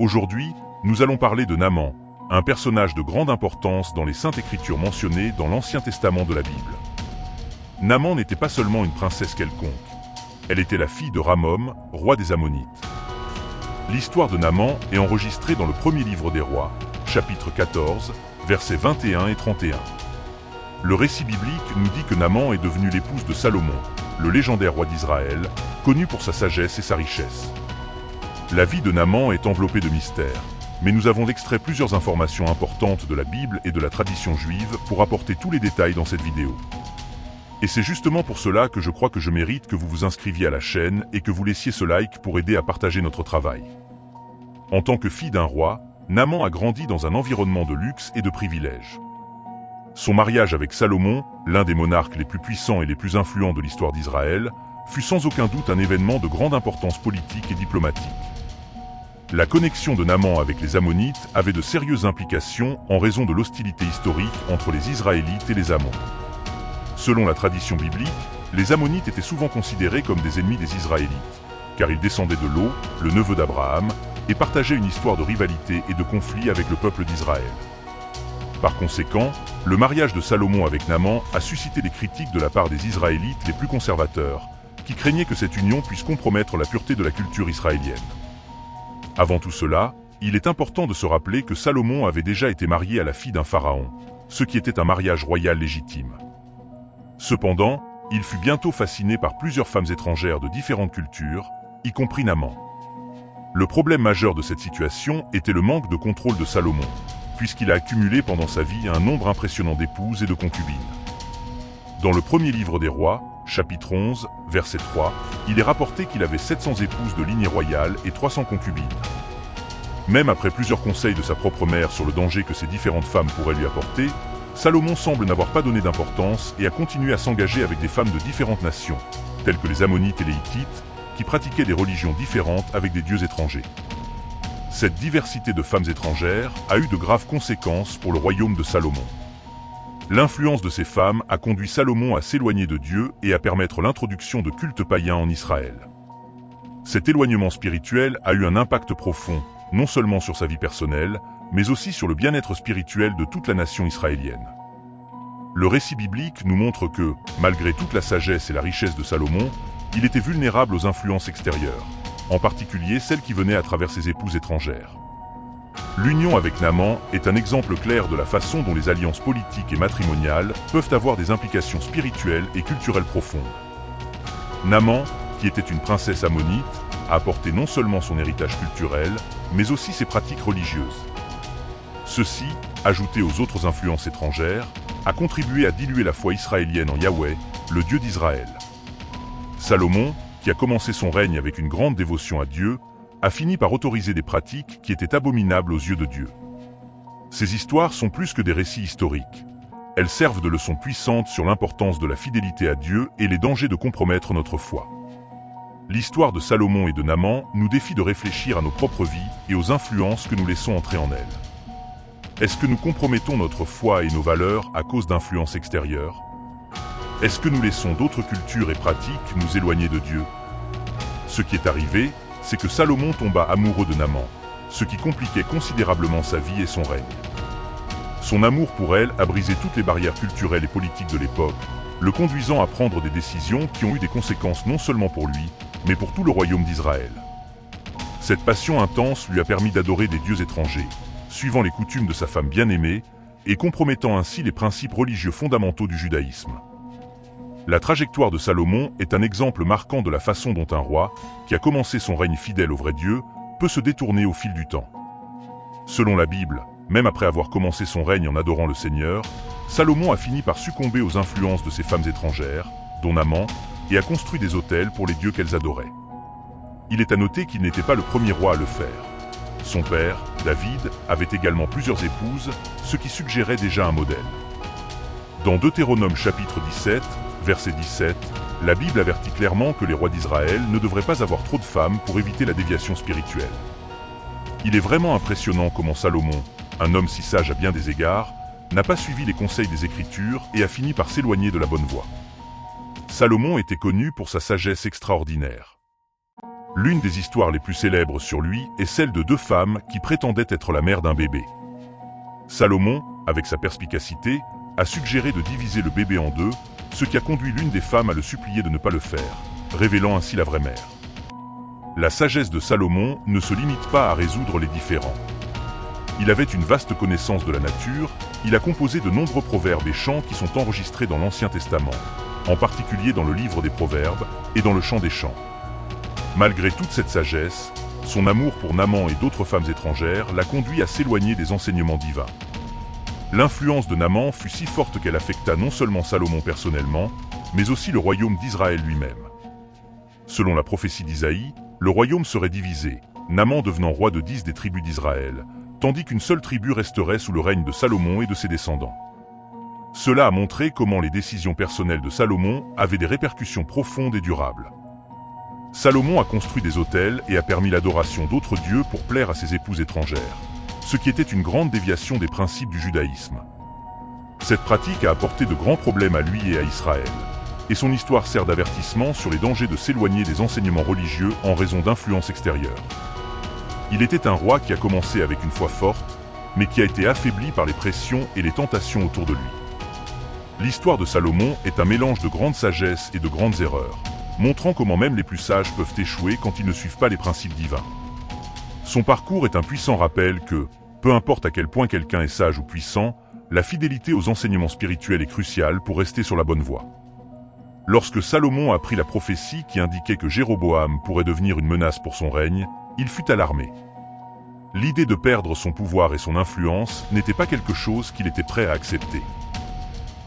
Aujourd'hui, nous allons parler de Naaman, un personnage de grande importance dans les Saintes Écritures mentionnées dans l'Ancien Testament de la Bible. Naaman n'était pas seulement une princesse quelconque. Elle était la fille de Ramom, roi des Ammonites. L'histoire de Naaman est enregistrée dans le premier livre des rois, chapitre 14, versets 21 et 31. Le récit biblique nous dit que Naaman est devenue l'épouse de Salomon, le légendaire roi d'Israël, connu pour sa sagesse et sa richesse. La vie de Naaman est enveloppée de mystères, mais nous avons extrait plusieurs informations importantes de la Bible et de la tradition juive pour apporter tous les détails dans cette vidéo. Et c'est justement pour cela que je crois que je mérite que vous vous inscriviez à la chaîne et que vous laissiez ce like pour aider à partager notre travail. En tant que fille d'un roi, Naaman a grandi dans un environnement de luxe et de privilèges. Son mariage avec Salomon, l'un des monarques les plus puissants et les plus influents de l'histoire d'Israël, fut sans aucun doute un événement de grande importance politique et diplomatique. La connexion de Naaman avec les Ammonites avait de sérieuses implications en raison de l'hostilité historique entre les Israélites et les Ammons. Selon la tradition biblique, les Ammonites étaient souvent considérés comme des ennemis des Israélites, car ils descendaient de Lot, le neveu d'Abraham, et partageaient une histoire de rivalité et de conflit avec le peuple d'Israël. Par conséquent, le mariage de Salomon avec Naaman a suscité des critiques de la part des Israélites les plus conservateurs, qui craignaient que cette union puisse compromettre la pureté de la culture israélienne. Avant tout cela, il est important de se rappeler que Salomon avait déjà été marié à la fille d'un pharaon, ce qui était un mariage royal légitime. Cependant, il fut bientôt fasciné par plusieurs femmes étrangères de différentes cultures, y compris Naaman. Le problème majeur de cette situation était le manque de contrôle de Salomon, puisqu'il a accumulé pendant sa vie un nombre impressionnant d'épouses et de concubines. Dans le premier livre des rois, chapitre 11, verset 3, il est rapporté qu'il avait 700 épouses de lignée royale et 300 concubines. Même après plusieurs conseils de sa propre mère sur le danger que ces différentes femmes pourraient lui apporter, Salomon semble n'avoir pas donné d'importance et a continué à s'engager avec des femmes de différentes nations, telles que les Ammonites et les Hittites, qui pratiquaient des religions différentes avec des dieux étrangers. Cette diversité de femmes étrangères a eu de graves conséquences pour le royaume de Salomon. L'influence de ces femmes a conduit Salomon à s'éloigner de Dieu et à permettre l'introduction de cultes païens en Israël. Cet éloignement spirituel a eu un impact profond, non seulement sur sa vie personnelle, mais aussi sur le bien-être spirituel de toute la nation israélienne. Le récit biblique nous montre que, malgré toute la sagesse et la richesse de Salomon, il était vulnérable aux influences extérieures, en particulier celles qui venaient à travers ses épouses étrangères. L'union avec Naaman est un exemple clair de la façon dont les alliances politiques et matrimoniales peuvent avoir des implications spirituelles et culturelles profondes. Naaman, qui était une princesse ammonite, a apporté non seulement son héritage culturel, mais aussi ses pratiques religieuses. Ceci, ajouté aux autres influences étrangères, a contribué à diluer la foi israélienne en Yahweh, le Dieu d'Israël. Salomon, qui a commencé son règne avec une grande dévotion à Dieu, a fini par autoriser des pratiques qui étaient abominables aux yeux de Dieu. Ces histoires sont plus que des récits historiques. Elles servent de leçons puissantes sur l'importance de la fidélité à Dieu et les dangers de compromettre notre foi. L'histoire de Salomon et de Naaman nous défie de réfléchir à nos propres vies et aux influences que nous laissons entrer en elles. Est-ce que nous compromettons notre foi et nos valeurs à cause d'influences extérieures? Est-ce que nous laissons d'autres cultures et pratiques nous éloigner de Dieu? Ce qui est arrivé, c'est que Salomon tomba amoureux de Naaman, ce qui compliquait considérablement sa vie et son règne. Son amour pour elle a brisé toutes les barrières culturelles et politiques de l'époque, le conduisant à prendre des décisions qui ont eu des conséquences non seulement pour lui, mais pour tout le royaume d'Israël. Cette passion intense lui a permis d'adorer des dieux étrangers, suivant les coutumes de sa femme bien-aimée, et compromettant ainsi les principes religieux fondamentaux du judaïsme. La trajectoire de Salomon est un exemple marquant de la façon dont un roi, qui a commencé son règne fidèle au vrai Dieu, peut se détourner au fil du temps. Selon la Bible, même après avoir commencé son règne en adorant le Seigneur, Salomon a fini par succomber aux influences de ces femmes étrangères, dont Naaman, et a construit des autels pour les dieux qu'elles adoraient. Il est à noter qu'il n'était pas le premier roi à le faire. Son père, David, avait également plusieurs épouses, ce qui suggérait déjà un modèle. Dans Deutéronome chapitre 17, verset 17, la Bible avertit clairement que les rois d'Israël ne devraient pas avoir trop de femmes pour éviter la déviation spirituelle. Il est vraiment impressionnant comment Salomon, un homme si sage à bien des égards, n'a pas suivi les conseils des Écritures et a fini par s'éloigner de la bonne voie. Salomon était connu pour sa sagesse extraordinaire. L'une des histoires les plus célèbres sur lui est celle de deux femmes qui prétendaient être la mère d'un bébé. Salomon, avec sa perspicacité, a suggéré de diviser le bébé en deux, ce qui a conduit l'une des femmes à le supplier de ne pas le faire, révélant ainsi la vraie mère. La sagesse de Salomon ne se limite pas à résoudre les différends. Il avait une vaste connaissance de la nature, il a composé de nombreux proverbes et chants qui sont enregistrés dans l'Ancien Testament, en particulier dans le livre des Proverbes et dans le chant des chants. Malgré toute cette sagesse, son amour pour Naaman et d'autres femmes étrangères l'a conduit à s'éloigner des enseignements divins. L'influence de Naaman fut si forte qu'elle affecta non seulement Salomon personnellement, mais aussi le royaume d'Israël lui-même. Selon la prophétie d'Isaïe, le royaume serait divisé, Naaman devenant roi de 10 des tribus d'Israël, tandis qu'une seule tribu resterait sous le règne de Salomon et de ses descendants. Cela a montré comment les décisions personnelles de Salomon avaient des répercussions profondes et durables. Salomon a construit des autels et a permis l'adoration d'autres dieux pour plaire à ses épouses étrangères, ce qui était une grande déviation des principes du judaïsme. Cette pratique a apporté de grands problèmes à lui et à Israël, et son histoire sert d'avertissement sur les dangers de s'éloigner des enseignements religieux en raison d'influences extérieures. Il était un roi qui a commencé avec une foi forte, mais qui a été affaibli par les pressions et les tentations autour de lui. L'histoire de Salomon est un mélange de grande sagesse et de grandes erreurs, montrant comment même les plus sages peuvent échouer quand ils ne suivent pas les principes divins. Son parcours est un puissant rappel que, peu importe à quel point quelqu'un est sage ou puissant, la fidélité aux enseignements spirituels est cruciale pour rester sur la bonne voie. Lorsque Salomon apprit la prophétie qui indiquait que Jéroboam pourrait devenir une menace pour son règne, il fut alarmé. L'idée de perdre son pouvoir et son influence n'était pas quelque chose qu'il était prêt à accepter.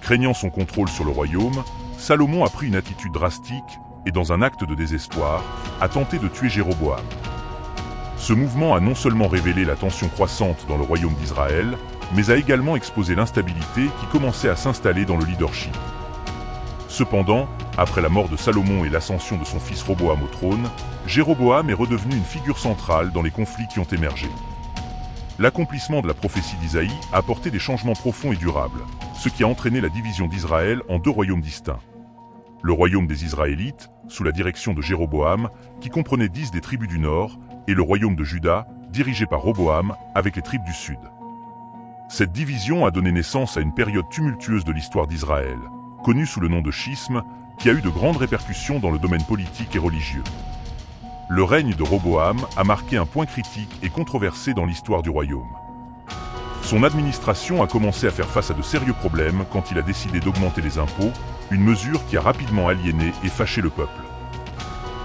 Craignant son contrôle sur le royaume, Salomon a pris une attitude drastique et, dans un acte de désespoir, a tenté de tuer Jéroboam. Ce mouvement a non seulement révélé la tension croissante dans le royaume d'Israël, mais a également exposé l'instabilité qui commençait à s'installer dans le leadership. Cependant, après la mort de Salomon et l'ascension de son fils Roboam au trône, Jéroboam est redevenu une figure centrale dans les conflits qui ont émergé. L'accomplissement de la prophétie d'Isaïe a apporté des changements profonds et durables, ce qui a entraîné la division d'Israël en deux royaumes distincts. Le royaume des Israélites, sous la direction de Jéroboam, qui comprenait 10 des tribus du nord, et le royaume de Juda, dirigé par Roboam, avec les tribus du sud. Cette division a donné naissance à une période tumultueuse de l'histoire d'Israël, connue sous le nom de schisme, qui a eu de grandes répercussions dans le domaine politique et religieux. Le règne de Roboam a marqué un point critique et controversé dans l'histoire du royaume. Son administration a commencé à faire face à de sérieux problèmes quand il a décidé d'augmenter les impôts, une mesure qui a rapidement aliéné et fâché le peuple.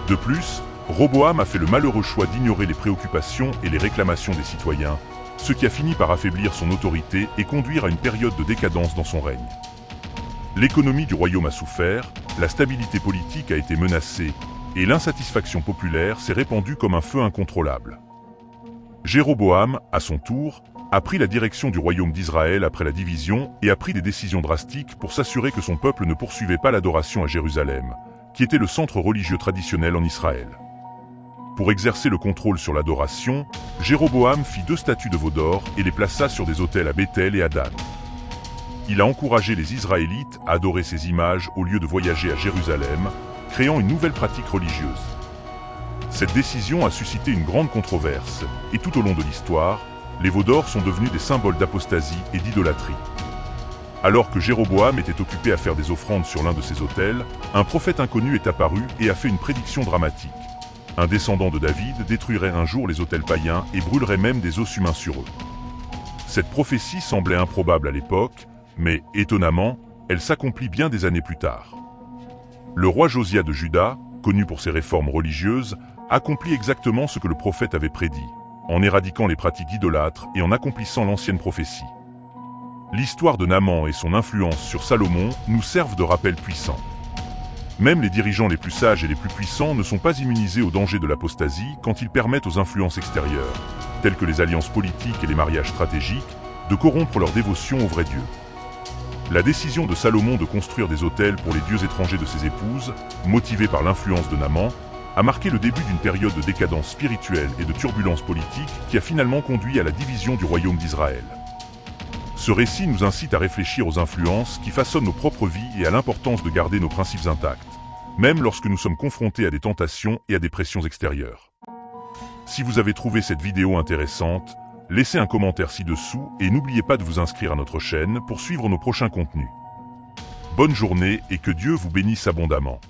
De plus, Roboam a fait le malheureux choix d'ignorer les préoccupations et les réclamations des citoyens, ce qui a fini par affaiblir son autorité et conduire à une période de décadence dans son règne. L'économie du royaume a souffert, la stabilité politique a été menacée, et l'insatisfaction populaire s'est répandue comme un feu incontrôlable. Jéroboam, à son tour, a pris la direction du royaume d'Israël après la division et a pris des décisions drastiques pour s'assurer que son peuple ne poursuivait pas l'adoration à Jérusalem, qui était le centre religieux traditionnel en Israël. Pour exercer le contrôle sur l'adoration, Jéroboam fit 2 statues de veau d'or et les plaça sur des autels à Béthel et à Dan. Il a encouragé les Israélites à adorer ces images au lieu de voyager à Jérusalem, créant une nouvelle pratique religieuse. Cette décision a suscité une grande controverse, et tout au long de l'histoire, les veaux d'or sont devenus des symboles d'apostasie et d'idolâtrie. Alors que Jéroboam était occupé à faire des offrandes sur l'un de ses autels, un prophète inconnu est apparu et a fait une prédiction dramatique. Un descendant de David détruirait un jour les autels païens et brûlerait même des os humains sur eux. Cette prophétie semblait improbable à l'époque, mais, étonnamment, elle s'accomplit bien des années plus tard. Le roi Josia de Juda, connu pour ses réformes religieuses, accomplit exactement ce que le prophète avait prédit, en éradiquant les pratiques idolâtres et en accomplissant l'ancienne prophétie. L'histoire de Naaman et son influence sur Salomon nous servent de rappel puissant. Même les dirigeants les plus sages et les plus puissants ne sont pas immunisés au danger de l'apostasie quand ils permettent aux influences extérieures, telles que les alliances politiques et les mariages stratégiques, de corrompre leur dévotion au vrai Dieu. La décision de Salomon de construire des autels pour les dieux étrangers de ses épouses, motivée par l'influence de Naaman, a marqué le début d'une période de décadence spirituelle et de turbulence politique qui a finalement conduit à la division du royaume d'Israël. Ce récit nous incite à réfléchir aux influences qui façonnent nos propres vies et à l'importance de garder nos principes intacts, même lorsque nous sommes confrontés à des tentations et à des pressions extérieures. Si vous avez trouvé cette vidéo intéressante, laissez un commentaire ci-dessous et n'oubliez pas de vous inscrire à notre chaîne pour suivre nos prochains contenus. Bonne journée et que Dieu vous bénisse abondamment.